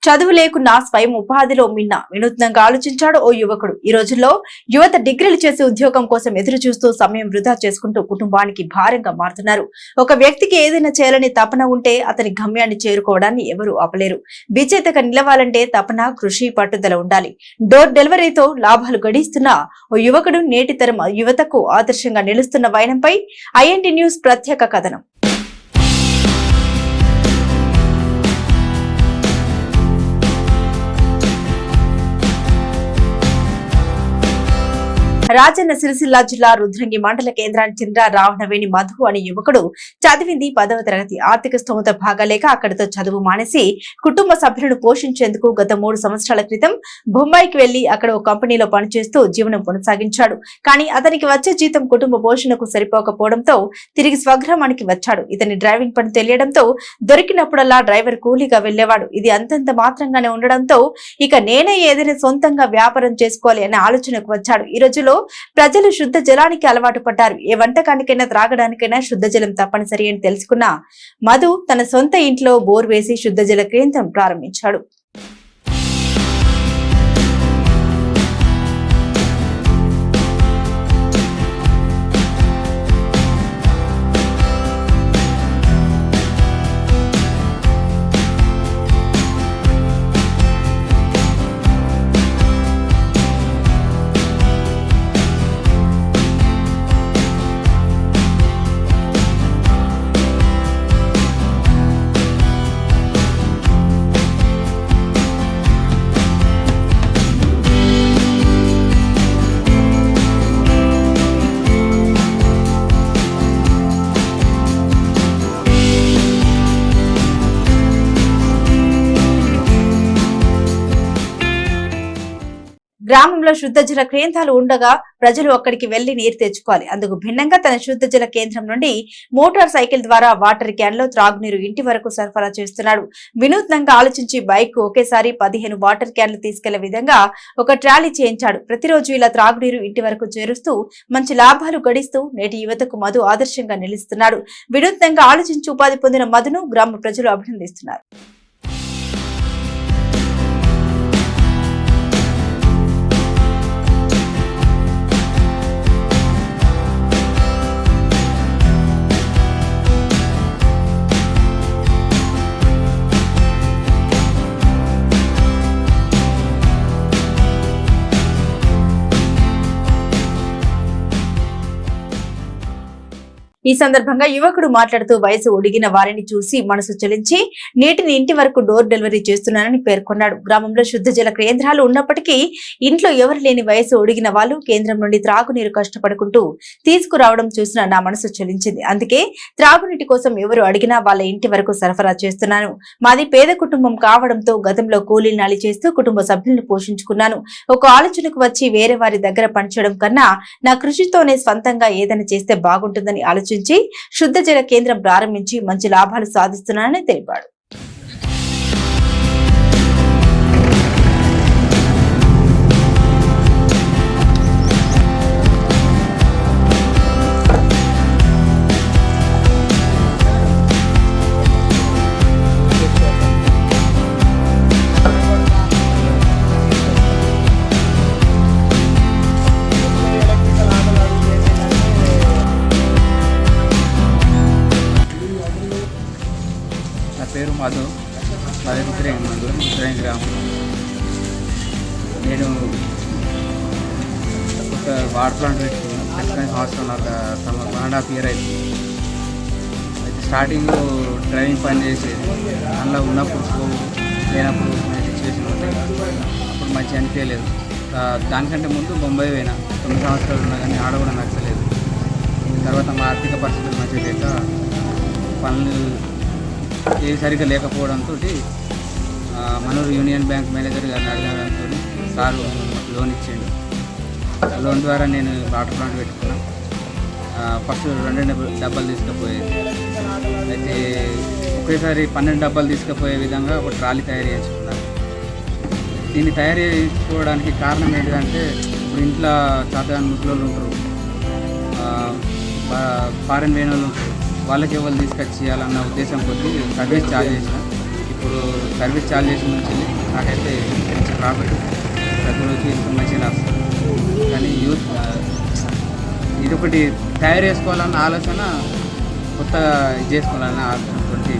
చదువు లేకున్నా స్వయం ఉపాధిలో మిన్న వినూత్నంగా ఆలోచించాడు ఓ యువకుడు. ఈ రోజుల్లో యువత డిగ్రీలు చేసి ఉద్యోగం కోసం ఎదురు చూస్తూ సమయం వృధా చేసుకుంటూ కుటుంబానికి భారంగా మారుతున్నారు. ఒక వ్యక్తికి ఏదైనా చేయాలని తపన ఉంటే అతని గమ్యాన్ని చేరుకోవడాన్ని ఎవరూ ఆపలేరు. విజేతగా నిలవాలంటే తపన, కృషి, పట్టుదల ఉండాలి. డోర్ డెలివరీతో లాభాలు గడిస్తున్న ఓ యువకుడు నేటి తరం యువతకు ఆదర్శంగా నిలుస్తున్న వైనంపై ఐఎన్టీ న్యూస్ ప్రత్యేక కథనం. రాజన్న సిరిసిల్ల జిల్లా రుద్రంగి మండల కేంద్రానికి చెందిన రావణవేణి మధు అనే యువకుడు చదివింది 10వ తరగతి. ఆర్థిక స్తోమత బాగాలేక అక్కడితో చదువు మానేసి కుటుంబ సభ్యులను పోషించేందుకు గత 3 సంవత్సరాల క్రితం బొంబాయికి వెళ్లి అక్కడ ఓ కంపెనీలో పనిచేస్తూ జీవనం కొనసాగించాడు. కానీ అతనికి వచ్చే జీతం కుటుంబ పోషణకు సరిపోకపోవడంతో తిరిగి స్వగ్రామానికి వచ్చాడు. ఇతని డ్రైవింగ్ పని తెలియడంతో దొరికినప్పుడల్లా డ్రైవర్ కూలీగా వెళ్లేవాడు. ఇది అంతంత మాత్రంగానే ఉండడంతో ఇక నేనే ఏదైనా సొంతంగా వ్యాపారం చేసుకోవాలి అనే ఆలోచనకు వచ్చాడు. ఈ రోజులో ప్రజలు శుద్ధ జలానికి అలవాటు పడ్డారు. ఏ వంటకానికైనా త్రాగడానికైనా శుద్ధ జలం తప్పనిసరి అని తెలుసుకున్న మధు తన సొంత ఇంట్లో బోర్ వేసి శుద్ధ జల కేంద్రం ప్రారంభించాడు. గ్రామంలో శుద్ధ జల కేంద్రాలు ఉండగా ప్రజలు అక్కడికి వెళ్లి నీరు తెచ్చుకోవాలి. అందుకు భిన్నంగా తన శుద్ధ జల కేంద్రం నుండి మోటార్ సైకిల్ ద్వారా వాటర్ క్యాన్ లో త్రాగునీరు ఇంటి వరకు సరఫరా చేస్తున్నాడు. వినూత్నంగా ఆలోచించి బైక్ ఒకేసారి 15 వాటర్ క్యాన్లు తీసుకెళ్లే విధంగా ఒక ట్రాలీ చేయించాడు. ప్రతిరోజు ఇలా త్రాగునీరు ఇంటి వరకు చేరుస్తూ మంచి లాభాలు గడిస్తూ నేటి యువతకు మధు ఆదర్శంగా నిలుస్తున్నాడు. వినూత్నంగా ఆలోచించి ఉపాధి పొందిన మధును గ్రామ ప్రజలు అభినందిస్తున్నారు. ఈ సందర్భంగా యువకుడు మాట్లాడుతూ వయసు ఒడిగిన వారిని చూసి మనసు చలించి నీటిని ఇంటి వరకు డోర్ డెలివరీ చేస్తున్నానని పేర్కొన్నాడు. గ్రామంలో శుద్ధ జల కేంద్రాలు ఉన్నప్పటికీ ఇంట్లో ఎవరు లేని వయసు ఒడిగిన వాళ్ళు కేంద్రం నుండి త్రాగునీరు కష్టపడుకుంటూ తీసుకురావడం చూసిన నా మనసు చలించింది. అందుకే త్రాగునీటి కోసం ఎవరు అడిగినా వాళ్ళ ఇంటి వరకు సరఫరా చేస్తున్నాను. మాది పేద కుటుంబం కావడంతో గతంలో కూలీ నాలి చేస్తూ కుటుంబ సభ్యులను పోషించుకున్నాను. ఒక ఆలోచనకు వచ్చి వేరే వారి దగ్గర పనిచేయడం కన్నా నా కృషితోనే స్వంతంగా ఏదైనా చేస్తే బాగుంటుందని ఆలోచించి శుద్ధ జల కేంద్రం ప్రారంభించి మంచి లాభాలు సాధిస్తున్నానని తెలిపాడు. పేరు మధు, మాది రుద్రంగి గ్రామం. నేను ఒక వాటర్ ప్లాంట్ పెట్టుకుని సంవత్సరం నాకు 1.5 year అయితే స్టార్టింగ్లో డ్రైవింగ్ పని చేసేది. అందులో ఉన్నప్పుడు లేనప్పుడు సిచ్యువేషన్ ఉంటాయి. అప్పుడు మంచి అనిపించలేదు. దానికంటే ముందు బొంబాయి పోయినా 9 సంవత్సరాలు ఉన్నా కానీ ఆడ కూడా నచ్చలేదు. తర్వాత మా ఆర్థిక పరిస్థితులు మంచిగా లేక పనులు ఏది సరిగ్గా లేకపోవడంతో మనూరు యూనియన్ బ్యాంక్ మేనేజర్ గారిని అడగడంతో సారు లోన్ ఇచ్చిండు. లోన్ ద్వారా నేను వాటర్ ప్లాంట్ పెట్టుకున్నాను. ఫస్ట్ 2 డబ్బాలు తీసుకుపోయేది. అయితే ఒకేసారి 12 డబ్బాలు తీసుకుపోయే విధంగా ఒక ట్రాలీ తయారు చేసుకున్నాను. దీన్ని తయారు చేసుకోవడానికి కారణం ఏంటంటే ఇప్పుడు ఇంట్లో చాతగాని ముసలోళ్ళు ఉంటారు, ఫారెన్ పోయిన వాళ్ళు ఉంటారు, వాళ్ళకి ఎవరు తీసుకొచ్చి చేయాలన్న ఉద్దేశం కొద్దీ సర్వీస్ ఛార్జ్ చేసిన. ఇప్పుడు సర్వీస్ చాలు చేసిన నుంచి నాకైతే మంచి ప్రాఫిట్ ప్రతిరోజు ఇంత మంచిగా వస్తుంది. కానీ యూత్ ఇది ఒకటి తయారు చేసుకోవాలన్న ఆలోచన, కొత్తగా ఇది చేసుకోవాలన్న ఆలోచనతోటి